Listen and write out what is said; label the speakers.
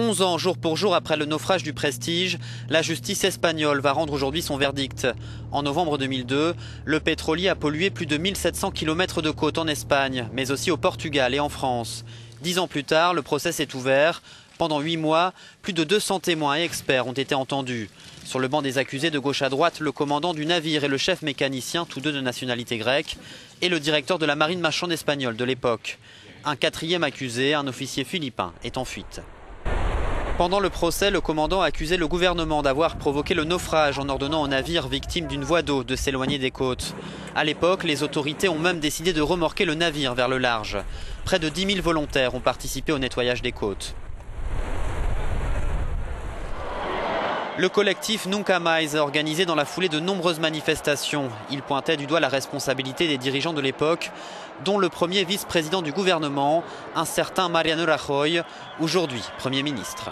Speaker 1: 11 ans, jour pour jour après le naufrage du Prestige, la justice espagnole va rendre aujourd'hui son verdict. En novembre 2002, le pétrolier a pollué plus de 1700 km de côte en Espagne, mais aussi au Portugal et en France. 10 ans plus tard, le procès s'est ouvert. Pendant 8 mois, plus de 200 témoins et experts ont été entendus. Sur le banc des accusés de gauche à droite, le commandant du navire et le chef mécanicien, tous deux de nationalité grecque, et le directeur de la marine marchande espagnole de l'époque. Un quatrième accusé, un officier philippin, est en fuite. Pendant le procès, le commandant a accusé le gouvernement d'avoir provoqué le naufrage en ordonnant aux navires victimes d'une voie d'eau de s'éloigner des côtes. À l'époque, les autorités ont même décidé de remorquer le navire vers le large. Près de 10 000 volontaires ont participé au nettoyage des côtes. Le collectif Nunca Mais a organisé dans la foulée de nombreuses manifestations. Il pointait du doigt la responsabilité des dirigeants de l'époque, dont le premier vice-président du gouvernement, un certain Mariano Rajoy, aujourd'hui Premier ministre.